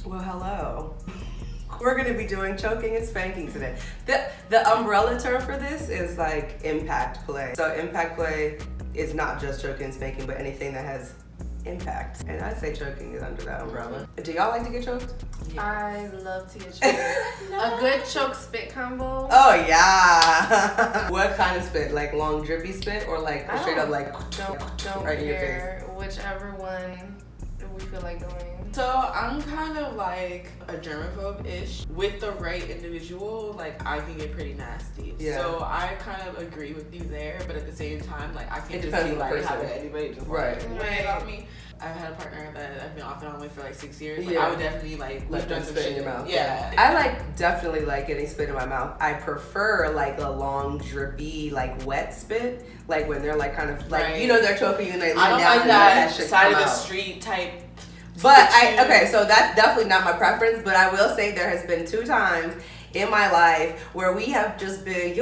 Well, hello. We're going to be doing choking and spanking today. The umbrella term for this is like impact play. So impact play is not just choking and spanking, but anything that has impact. And I'd say choking is under that umbrella. Do y'all like to get choked? Yes. I love to get choked. No. A good choke spit combo. Oh yeah. What kind of spit? Like long drippy spit or like straight up like don't right care. in your face? Whichever one we feel like doing. So I'm kind of like a germaphobe-ish. With the right individual, like I can get pretty nasty. Yeah. So I kind of agree with you there, but at the same time, like I can't just depends be on the like person. having anybody just like lay on me. I've had a partner that I've been off and on with for like 6 years. Like, I would definitely like let them spit in your mouth. Yeah. I definitely like getting spit in my mouth. I prefer like a long drippy like wet spit, like when they're like kind of like they're choking you and they I don't like that side of the street type. But so that's definitely not my preference. But I will say there has been 2 times in my life where we have just been, we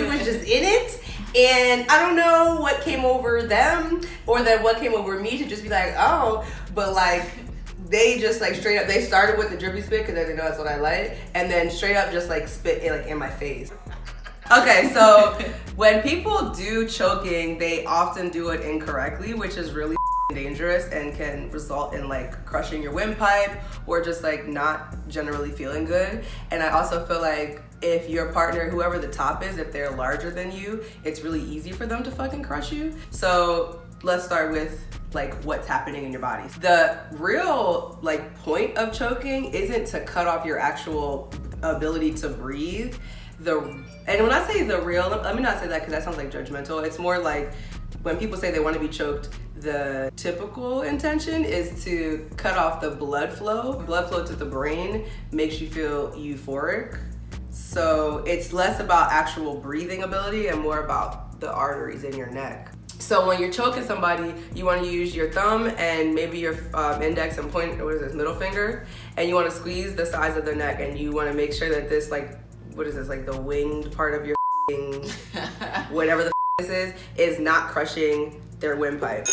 were just in it. And I don't know what came over them or what came over me to just be like, oh, but like they just like straight up, they started with the drippy spit because they know that's what I like. And then straight up just like spit in my face. Okay, so when people do choking, they often do it incorrectly, which is really dangerous and can result in like crushing your windpipe or just like not generally feeling good. And I also feel like if your partner, whoever the top is, if they're larger than you, it's really easy for them to fucking crush you. So let's start with like what's happening in your body. The real like point of choking isn't to cut off your actual ability to breathe. And when I say the real, let me not say that because that sounds like judgmental. It's more like when people say they want to be choked, the typical intention is to cut off the blood flow. Blood flow to the brain makes you feel euphoric. So it's less about actual breathing ability and more about the arteries in your neck. So when you're choking somebody, you want to use your thumb and maybe your index and middle finger, and you want to squeeze the sides of their neck, and you want to make sure that this like the winged part of your whatever the this is not crushing their windpipe.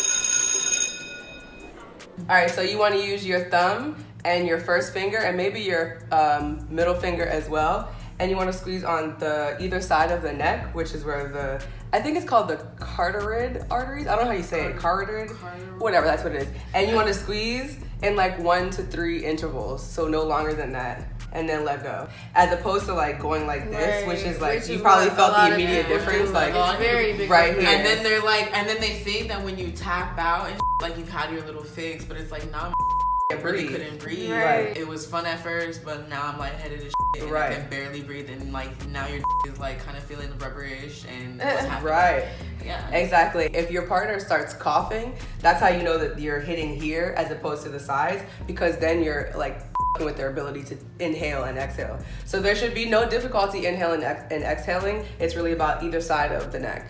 All right, so you want to use your thumb and your first finger and maybe your middle finger as well, and you want to squeeze on the either side of the neck, which is where I think it's called the carotid arteries. I don't know how you say it. Carotid? Whatever, that's what it is. And you want to squeeze in like 1 to 3 intervals, so no longer than that. And then let go, as opposed to like going like this, which is like you probably felt the immediate difference, like it's very big right here. And then they're like, and then they think that when you tap out and like you've had your little fix, but it's like nah, I really couldn't breathe. Right. It was fun at first, but now I'm lightheaded as and I can barely breathe, and like now your is like kind of feeling rubberish and what's happening. Right. Yeah. Exactly. If your partner starts coughing, that's how you know that you're hitting here as opposed to the sides, because then you're like with their ability to inhale and exhale. So there should be no difficulty inhaling and exhaling. It's really about either side of the neck.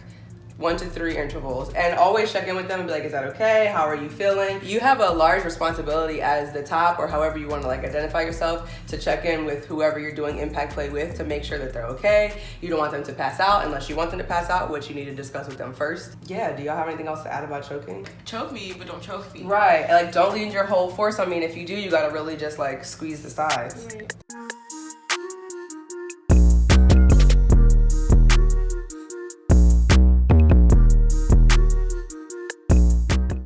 1 to 3 intervals, and always check in with them and be like, is that okay? How are you feeling? You have a large responsibility as the top, or however you want to like identify yourself, to check in with whoever you're doing impact play with to make sure that they're okay. You don't want them to pass out unless you want them to pass out, which you need to discuss with them first. Yeah, do y'all have anything else to add about choking? Choke me, but don't choke me. Right, like don't lean your whole force on me, and if you do, you gotta really just like squeeze the sides. Right.